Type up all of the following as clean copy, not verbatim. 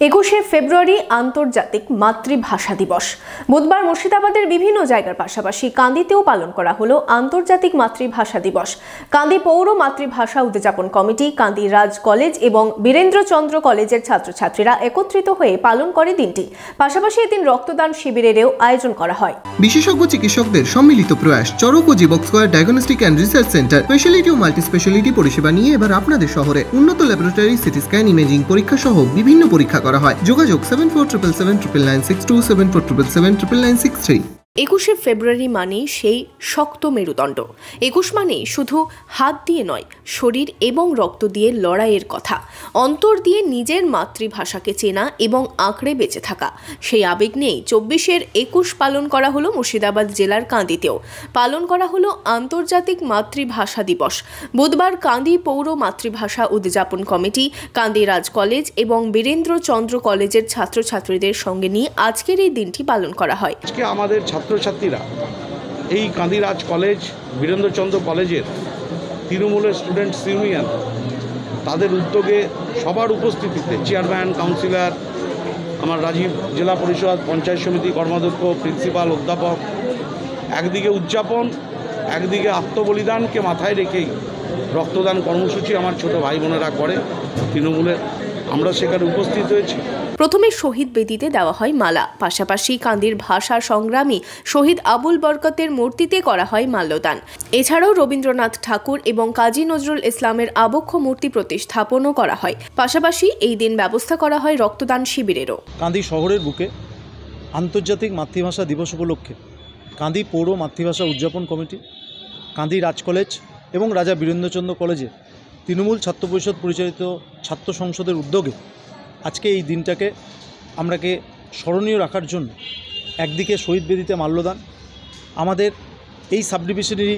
21শে ফেব্রুয়ারি আন্তর্জাতিক মাতৃভাষা দিবস। বুধবার মুর্শিদাবাদের বিভিন্ন জায়গার পাশাপাশি কান্দিতেও পালন করা হলো আন্তর্জাতিক মাতৃভাষা দিবস। কান্দি পৌর মাতৃভাষা উদযাপন কমিটি, কান্দি রাজ কলেজ এবং বীরেন্দ্রচন্দ্র কলেজের ছাত্রছাত্রীরা একত্রিত হয়ে পালন করে দিনটি। পাশাপাশি এদিন রক্তদান শিবিরেরও আয়োজন করা হয়। বিশেষজ্ঞ চিকিৎসকদের সম্মিলিত প্রয়াস, চরক ও Jivak square diagnostic and research centre speciality ও মাল্টি স্পেশালিটি পরিষেবা নিয়ে এবার আপনাদের শহরে উন্নত ল্যাবরেটরি, সিটি স্ক্যান, ইমেজিং পরীক্ষা সহ বিভিন্ন পরীক্ষা করা হয়। যোগাযোগ 7477799627 7477799663। 21শে ফেব্রুয়ারি মানেই সেই শক্ত মেরুদণ্ড। 21 মানেই শুধু হাত দিয়ে নয়, শরীর এবং রক্ত দিয়ে লড়াইয়ের কথা। অন্তর দিয়ে নিজের মাতৃভাষাকে চেনা এবং আঁকড়ে বেঁচে থাকা, সেই আবেগ নিয়েই 24-এর 21 পালন করা হলো মুর্শিদাবাদ জেলার কান্দিতেও। পালন করা হলো আন্তর্জাতিক মাতৃভাষা দিবস। বুধবার কান্দি পৌর মাতৃভাষা উদযাপন কমিটি, কান্দি রাজ কলেজ এবং বীরেন্দ্রচন্দ্র কলেজের ছাত্রছাত্রীদের সঙ্গে নিয়ে আজকের এই দিনটি পালন করা হয়। আজকে আমাদের ছাত্রছাত্রীরা এই কান্দি রাজ কলেজ, বীরেন্দ্রচন্দ্র কলেজের তৃণমূলের স্টুডেন্টস ইউনিয়ন, তাদের উদ্যোগে সবার উপস্থিতিতে চেয়ারম্যান, কাউন্সিলর, আমার রাজীব জেলা পরিষদ, পঞ্চায়েত সমিতি কর্মাধ্যক্ষ, প্রিন্সিপাল, অধ্যাপক, একদিকে উদযাপন, একদিকে আত্মবলিদানকে মাথায় রেখেই রক্তদান কর্মসূচি আমার ছোট ভাই বোনেরা করে তৃণমূলের। আমরা সেখানে উপস্থিত হয়েছি। প্রথমে শহীদ বেদিতে দেওয়া হয় মালা, পাশাপাশি কান্দির ভাষা সংগ্রামী শহীদ আবুল বরকতের মূর্তিতে করা হয় মাল্যদান। এছাড়াও রবীন্দ্রনাথ ঠাকুর এবং কাজী নজরুল ইসলামের আবক্ষ মূর্তি প্রতিস্থাপনও করা হয়। পাশাপাশি এই দিন ব্যবস্থা করা হয় রক্তদান শিবিরেরও। কান্দি শহরের বুকে আন্তর্জাতিক মাতৃভাষা দিবস উপলক্ষে কান্দি পৌর মাতৃভাষা উদযাপন কমিটি, কান্দি রাজ কলেজ এবং রাজা বীরেন্দ্রচন্দ্র কলেজে তৃণমূল ছাত্র পরিষদ পরিচালিত ছাত্র সংসদের উদ্যোগে আজকে এই দিনটাকে আমরাকে স্মরণীয় রাখার জন্য একদিকে শহীদ বেদিতে মাল্যদান, আমাদের এই সাব ডিভিশনেরই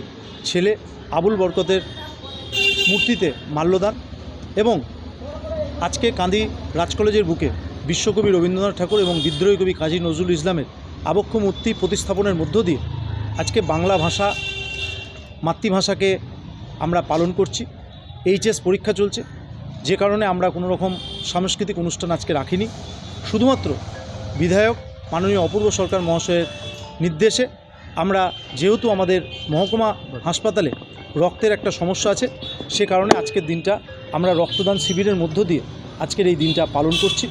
ছেলে আবুল বরকতের মূর্তিতে মাল্যদান এবং আজকে কান্দি রাজ কলেজের বুকে বিশ্বকবি রবীন্দ্রনাথ ঠাকুর এবং বিদ্রোহী কবি কাজী নজরুল ইসলামের আবক্ষ মূর্তি প্রতিস্থাপনের মধ্য দিয়ে আজকে বাংলা ভাষা, মাতৃভাষাকে আমরা পালন করছি। এইচএস পরীক্ষা চলছে, যে কারণে আমরা কোনো রকম সাংস্কৃতিক অনুষ্ঠান আজকে রাখিনি। শুধুমাত্র বিধায়ক মাননীয় অপূর্ব সরকার মহাশয়ের নির্দেশে আমরা, যেহেতু আমাদের মহকুমা হাসপাতালে রক্তের একটা সমস্যা আছে, সে কারণে আজকের দিনটা আমরা রক্তদান শিবিরের মধ্য দিয়ে আজকের এই দিনটা পালন করছি।